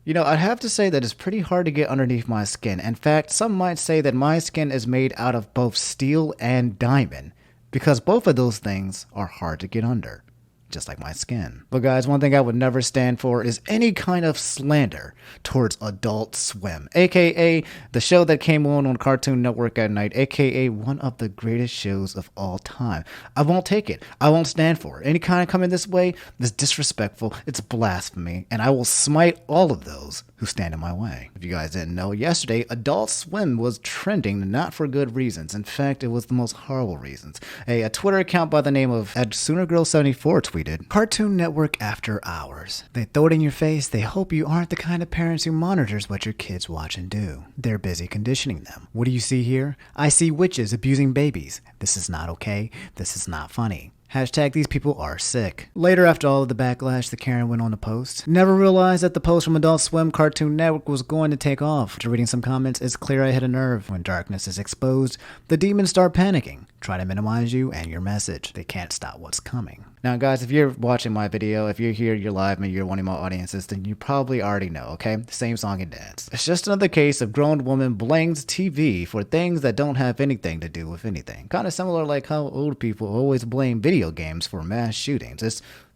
You know, I'd have to say that it's pretty hard to get underneath my skin. In fact, some might say that my skin is made out of both steel and diamond, because both of those things are hard to get under, just like my skin. But guys, one thing I would never stand for is any kind of slander towards Adult Swim, aka the show that came on Cartoon Network at night, aka one of the greatest shows of all time. I won't take it. I won't stand for it. Any kind of coming this way is disrespectful, it's blasphemy, and I will smite all of those who stand in my way. If you guys didn't know, yesterday Adult Swim was trending, not for good reasons. In fact, it was the most horrible reasons. A Twitter account by the name of @SoonerGirl74 tweeted, "Cartoon Network after hours. They throw it in your face. They hope you aren't the kind of parents who monitors what your kids watch and do. They're busy conditioning them. What do you see here? I see witches abusing babies. This is not okay. This is not funny. Hashtag these people are sick." Later, after all of the backlash, the Karen went on to post, "Never realized that the post from Adult Swim Cartoon Network was going to take off. After reading some comments, it's clear I hit a nerve. When darkness is exposed, the demons start panicking. Try to minimize you and your message. They can't stop what's coming." Now, guys, if you're watching my video, if you're here, you're live, and you're one of my audiences, then you probably already know, okay? Same song and dance. It's just another case of grown woman blames TV for things that don't have anything to do with anything. Kind of similar like how old people always blame video games for mass shootings.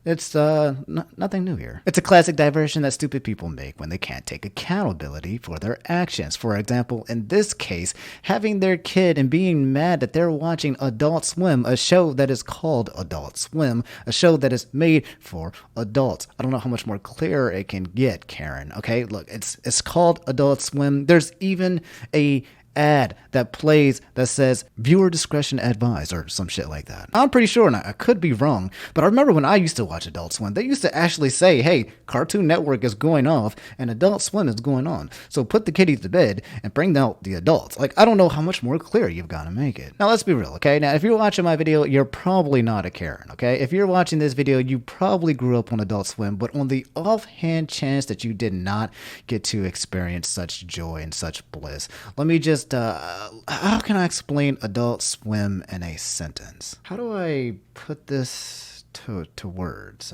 It's nothing new here. It's a classic diversion that stupid people make when they can't take accountability for their actions. For example, in this case, having their kid and being mad that they're watching Adult Swim, a show that is called Adult Swim, a show that is made for adults. I don't know how much more clear it can get, Karen. Okay, look, it's called Adult Swim. There's even a ad that plays that says viewer discretion advised or some shit like that. I'm pretty sure, and I could be wrong, but I remember when I used to watch Adult Swim, they used to actually say, hey, Cartoon Network is going off and Adult Swim is going on, so put the kiddies to bed and bring out the adults. Like, I don't know how much more clear you've got to make it. Now, let's be real, okay? Now, if you're watching my video, you're probably not a Karen, okay? If you're watching this video, you probably grew up on Adult Swim, but on the offhand chance that you did not get to experience such joy and such bliss, let me just how can I explain Adult Swim in a sentence? How do I put this to words?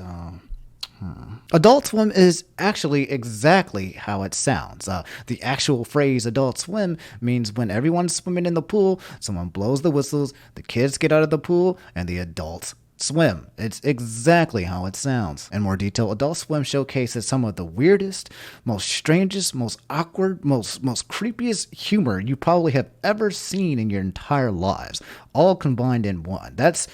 Adult Swim is actually exactly how it sounds. The actual phrase Adult Swim means when everyone's swimming in the pool, someone blows the whistles, the kids get out of the pool, and the adults swim. It's exactly how it sounds. In more detail, Adult Swim showcases some of the weirdest, most strangest, most awkward, most creepiest humor you probably have ever seen in your entire lives, all combined in one. That's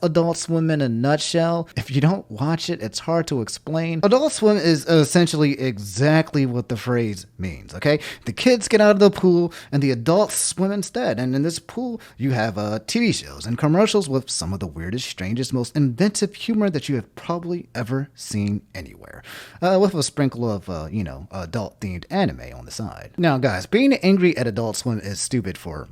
Adult Swim in a nutshell. If you don't watch it, it's hard to explain. Adult Swim is essentially exactly what the phrase means, okay? The kids get out of the pool and the adults swim instead. And in this pool, you have TV shows and commercials with some of the weirdest, strangest, most inventive humor that you have probably ever seen anywhere. With a sprinkle of, adult-themed anime on the side. Now, guys, being angry at Adult Swim is stupid for,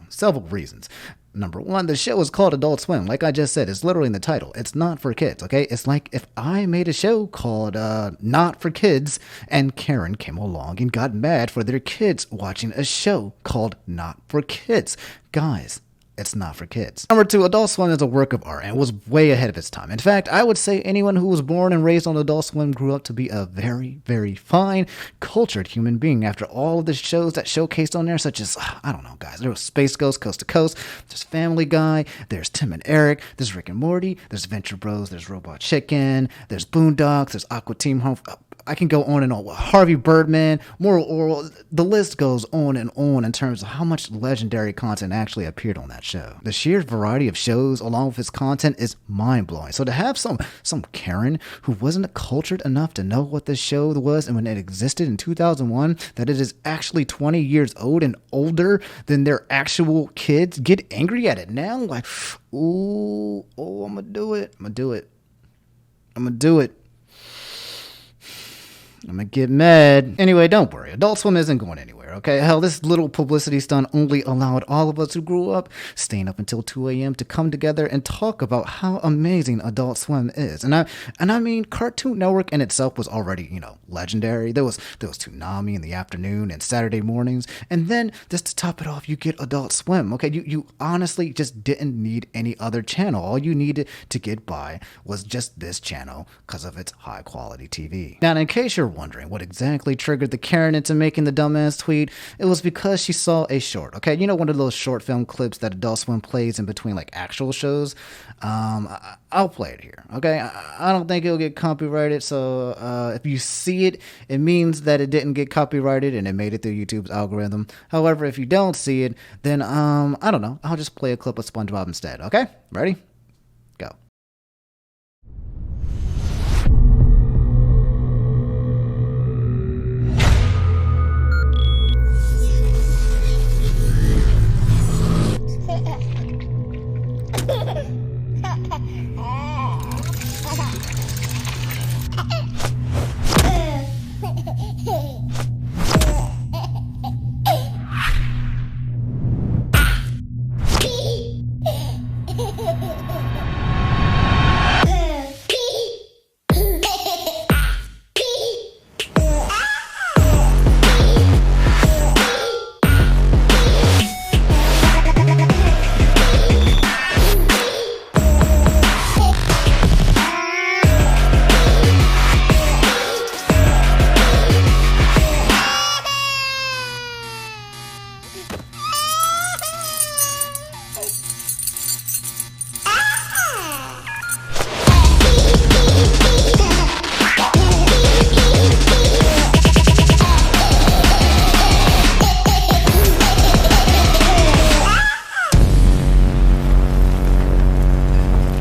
several reasons. Number one, the show is called Adult Swim. Like I just said, it's literally in the title. It's not for kids, okay? It's like if I made a show called Not for Kids, and Karen came along and got mad for their kids watching a show called Not for Kids. Guys, it's not for kids. Number two, Adult Swim is a work of art and was way ahead of its time. In fact, I would say anyone who was born and raised on Adult Swim grew up to be a very, very fine, cultured human being. After all of the shows that showcased on there, such as, I don't know, guys, there was Space Ghost, Coast to Coast, there's Family Guy, there's Tim and Eric, there's Rick and Morty, there's Venture Bros, there's Robot Chicken, there's Boondocks, there's Aqua Team Home. I can go on and on. Harvey Birdman, Moral Oral, the list goes on in terms of how much legendary content actually appeared on that show. The sheer variety of shows along with its content is mind-blowing. So to have some Karen who wasn't cultured enough to know what this show was and when it existed in 2001, that it is actually 20 years old and older than their actual kids, get angry at it now? Like, I'm gonna do it. I'm gonna get mad. Anyway, don't worry. Adult Swim isn't going anywhere, okay? Hell, this little publicity stunt only allowed all of us who grew up staying up until 2 a.m. to come together and talk about how amazing Adult Swim is. And I mean, Cartoon Network in itself was already, legendary. There was Toonami in the afternoon and Saturday mornings. And then, just to top it off, you get Adult Swim, okay? You honestly just didn't need any other channel. All you needed to get by was just this channel because of its high-quality TV. Now, in case you're wondering what exactly triggered the Karen into making the dumbass tweet, it was because she saw a short, okay? You know, one of those short film clips that Adult Swim plays in between, like, actual shows? I'll play it here, okay? I don't think it'll get copyrighted, so if you see it, it means that it didn't get copyrighted and it made it through YouTube's algorithm. However, if you don't see it, then, I don't know. I'll just play a clip of SpongeBob instead, okay? Ready? Go.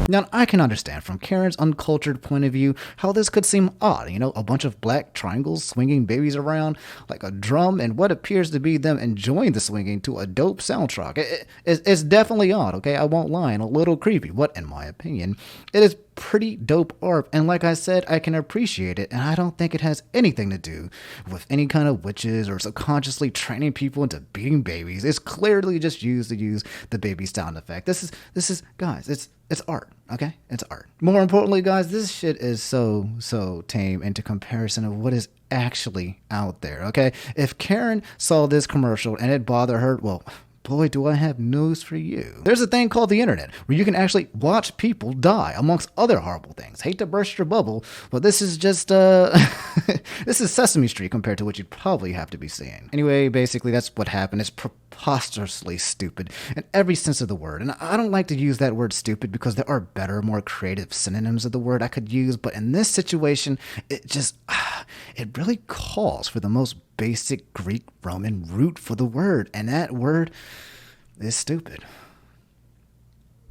Now, I can understand from Karen's uncultured point of view how this could seem odd, you know, a bunch of black triangles swinging babies around like a drum and what appears to be them enjoying the swinging to a dope soundtrack. It's definitely odd, okay? I won't lie, and a little creepy, but in my opinion, it is pretty dope art, and like I said, I can appreciate it, and I don't think it has anything to do with any kind of witches or subconsciously training people into beating babies. It's clearly just used to use the baby sound effect. This is guys, it's art, okay? It's art. More importantly, guys, this shit is so tame into comparison of what is actually out there, okay? If Karen saw this commercial and it bothered her, well, boy, do I have news for you. There's a thing called the internet where you can actually watch people die, amongst other horrible things. Hate to burst your bubble, but this is just, this is Sesame Street compared to what you'd probably have to be seeing. Anyway, basically, that's what happened. It's preposterously stupid in every sense of the word. And I don't like to use that word stupid because there are better, more creative synonyms of the word I could use. But in this situation, it just, it really calls for the most basic Greek Roman root for the word, and that word is stupid.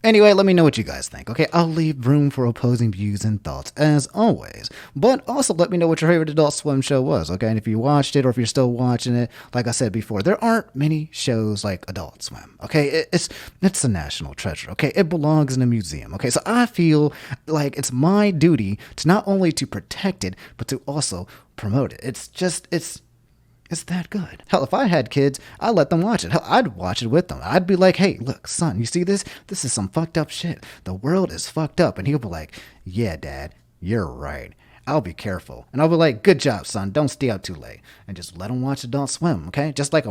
Anyway, let me know what you guys think, okay? I'll leave room for opposing views and thoughts, as always. But also let me know what your favorite Adult Swim show was, okay? And if you watched it or if you're still watching it, like I said before, there aren't many shows like Adult Swim, okay? It's a national treasure, okay? It belongs in a museum, okay? So I feel like it's my duty to not only to protect it, but to also promote it. It's that good. Hell, if I had kids, I'd let them watch it. Hell, I'd watch it with them. I'd be like, hey, look, son, you see this? This is some fucked up shit. The world is fucked up. And he'll be like, yeah, Dad, you're right. I'll be careful. And I'll be like, good job, son. Don't stay out too late. And just let him watch Adult Swim, okay? Just like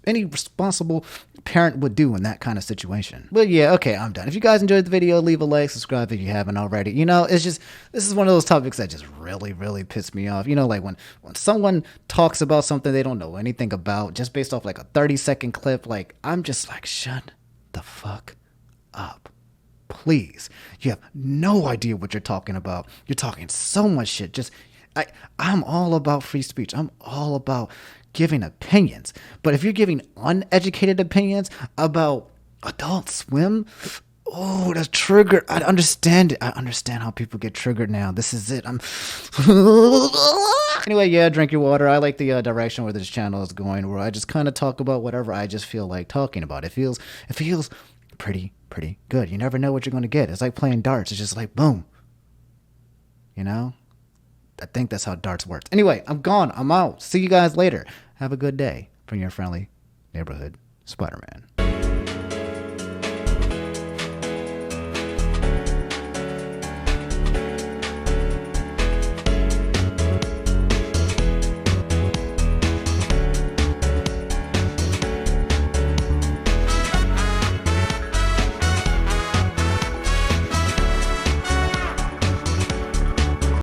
any responsible parent would do in that kind of situation. But yeah, okay, I'm done. If you guys enjoyed the video, leave a like, subscribe if you haven't already. You know, it's just, this is one of those topics that just really piss me off. You know, like when someone talks about something they don't know anything about, just based off like a 30-second clip, like, I'm just like, shut the fuck up. Please. You have no idea what you're talking about. You're talking so much shit. I'm all about free speech. I'm all about giving opinions. But if you're giving uneducated opinions about Adult Swim, oh, that's triggered. I understand it. I understand how people get triggered now. This is it. Anyway, yeah, drink your water. I like the direction where this channel is going, where I just kind of talk about whatever I just feel like talking about. It feels pretty good. You never know what you're going to get. It's like playing darts. It's just like, boom. You know? I think that's how darts works. Anyway, I'm gone. I'm out. See you guys later. Have a good day from your friendly neighborhood Spider-Man.